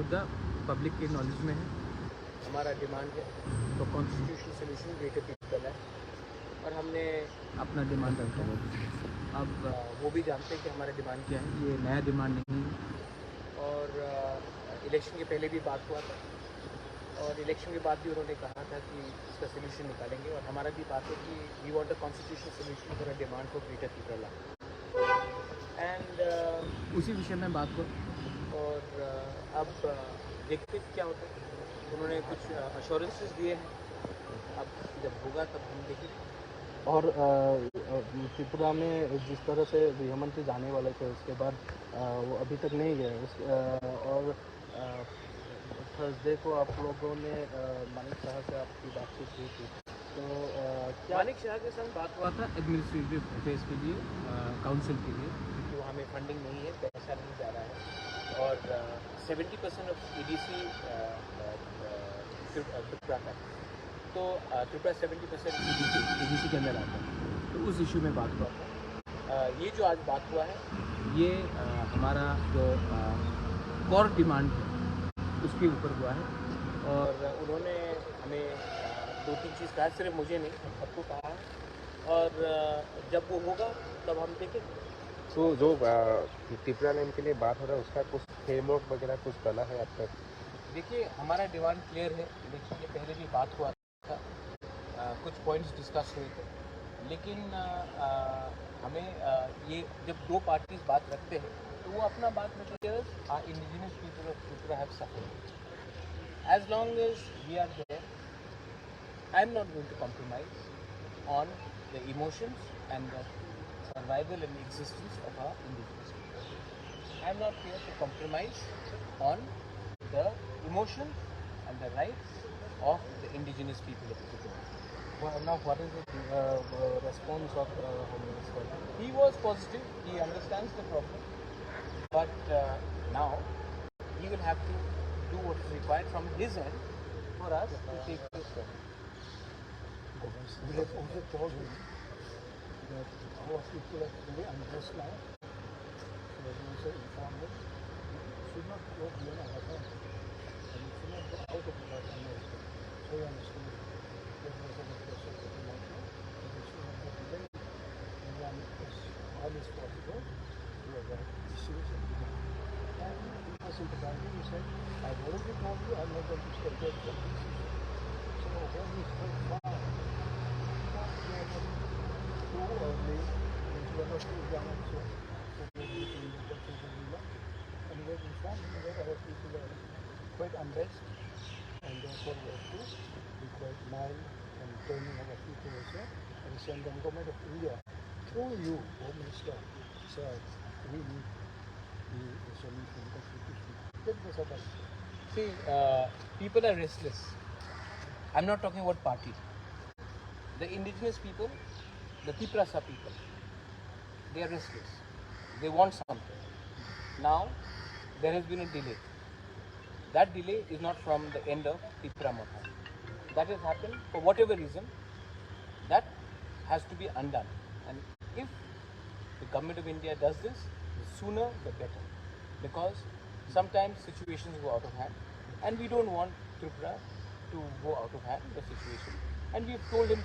मुद्दा पब्लिक के नॉलेज में है। हमारा डिमांड है तो कॉन्स्टिट्यूशनल सोल्यूशन ग्रेटर पीपल है और हमने अपना डिमांड रखा है। अब वो भी जानते हैं कि हमारा डिमांड क्या है, ये नया डिमांड नहीं है। और इलेक्शन के पहले भी बात हुआ था और इलेक्शन के बाद भी उन्होंने कहा था कि इसका सोल्यूशन निकालेंगे और हमारा भी बात है कि we want a constitutional solution for a demand for greater people and उसी विषय में बात हुआ। और अब देखते क्या होता है। उन्होंने कुछ अश्योरेंसेस दिए हैं, अब जब होगा तब हम देखेंगे। और त्रिपुरा में जिस तरह से गृहमंत्री जाने वाले थे उसके बाद वो अभी तक नहीं गए और थर्सडे को आप लोगों ने मानिक शाह से आपकी बातचीत हुई थी, तो क्या मानिक शाह के साथ बात हुआ था एडमिनिस्ट्रेटिव अफेयर्स के लिए, काउंसिल के लिए, क्योंकि वहाँ में फंडिंग नहीं है, पैसा नहीं जा रहा है और 70% ऑफ EDC त्रिपुरा का, तो त्रिपुरा 70% EDC के अंदर आता है, तो उस इशू में बात हुआ था। ये जो आज बात हुआ है ये हमारा जो कोर डिमांड है उसके ऊपर हुआ है और उन्होंने हमें 2-3 चीज़ कहा, सिर्फ मुझे नहीं हम सबको कहा है और जब वो होगा तब हम देखेंगे। तो जो त्रिपुरा नेम के लिए बात हो रहा है उसका कुछ फ्रेमवर्क वगैरह कुछ बना है अब तक? देखिए हमारा डिमांड क्लियर है, इलेक्शन के पहले भी बात हुआ था, कुछ पॉइंट्स डिस्कस हुए थे, लेकिन हमें ये जब दो पार्टीज बात रखते हैं तो वो अपना बात रखते हैं। Indigenous people of Tripura have suffered, as long as we are there I am not going to compromise on the emotions and the survival and existence of our indigenous people. I am not here to compromise on the emotions and the rights of the indigenous people of Tripura. well, now what is the response of Home Minister? He was positive, he understands the problem, but now he will have to do what is required from his end for us to take this step. We have also told him that our people are very unrest now, so we also informed them it should not go beyond our time and it should not go out of our time also. So we understood that was a process that we want to, but it should not go delayed and run as early as possible to avoid issues and demand. And he was sympathizing, he said, I've already told you I'm not going to stay there for this issue. So when we heard now, too early, we were not too young also, so we were doing the things that we want. And we have informed him that our people are quite unrest and therefore we have to be quite mild and training our people also. At the same time, Government of India, through you, Home Minister, said we need the solution constitution. That was about it. See, people are restless. I'm not talking about party. The indigenous people, the Tiprasa people, they are restless. They want something. Now, there has been a delay. That delay is not from the end of Tipra Motha. That has happened for whatever reason. That has to be undone. And if the government of India does this, the sooner the better. Because sometimes situations go out of hand and we don't want Tripura to go out of hand, the situation. And we have told him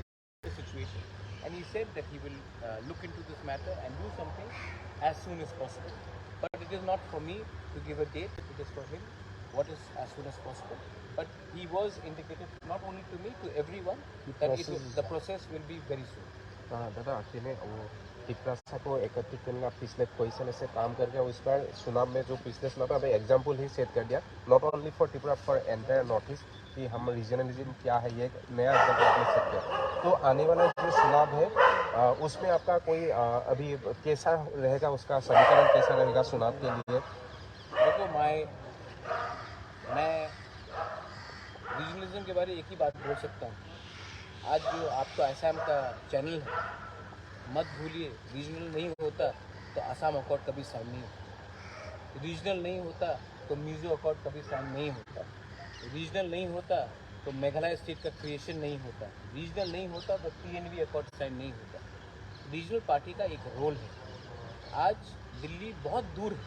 the situation. And he said that he will look into this matter and do something as soon as possible. But it is not for me to give a date, it is for him what is as soon as possible. But he was indicated not only to me, to everyone, that the process will be very soon. दादा अकेले वो त्रिपुरा को एकत्रित करने का पिछले कोई साल से काम करके उस पर चुनाव में जो पिछले चुनाव में एग्जाम्पल ही सेट कर दिया, not only for Tripura, for entire north east, कि हम रीजनलिज्म क्या है ये एक नया एग्जाम्पल आपने सेट किया। तो आने वाला जो चुनाव है उसमें आपका कोई अभी कैसा रहेगा, उसका समीकरण कैसा रहेगा चुनाव के लिए? देखो मैं रीजनलिज्म के बारे में एक ही बात बोल सकता हूँ। आज जो आपका असम का चैनल है, मत भूलिए, रीजनल नहीं होता तो असम अकॉर्ड कभी साइन नहीं होता, रीजनल नहीं होता तो मिजो अकॉर्ड कभी साइन नहीं होता, रीजनल नहीं होता तो मेघालय स्टेट का क्रिएशन नहीं होता, रीजनल नहीं होता तो TNV अकॉर्ड साइन नहीं होता। रीजनल पार्टी का एक रोल है। आज दिल्ली बहुत दूर है,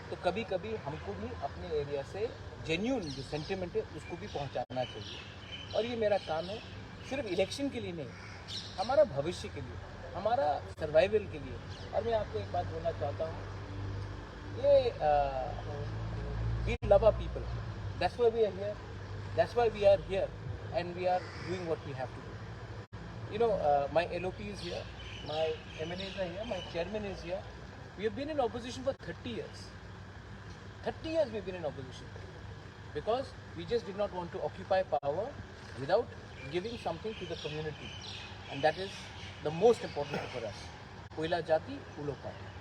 तो कभी कभी हमको भी अपने एरिया से जेन्यून जो सेंटिमेंट है उसको भी पहुंचाना चाहिए। और ये मेरा काम है, सिर्फ इलेक्शन के लिए नहीं, हमारा भविष्य के लिए, हमारा सर्वाइवल के लिए। और मैं आपको एक बात बोलना चाहता हूँ, ये we love our people, that's why we are here, that's why we are here, and we are doing what we have to do. You know, my LOP is here, my MLAs are here, my chairman is here. We have been in opposition for 30 years. 30 years we've been in opposition because we just did not want to occupy power without giving something to the community, and that is the most important for us. Koila Jati, Ulo Party.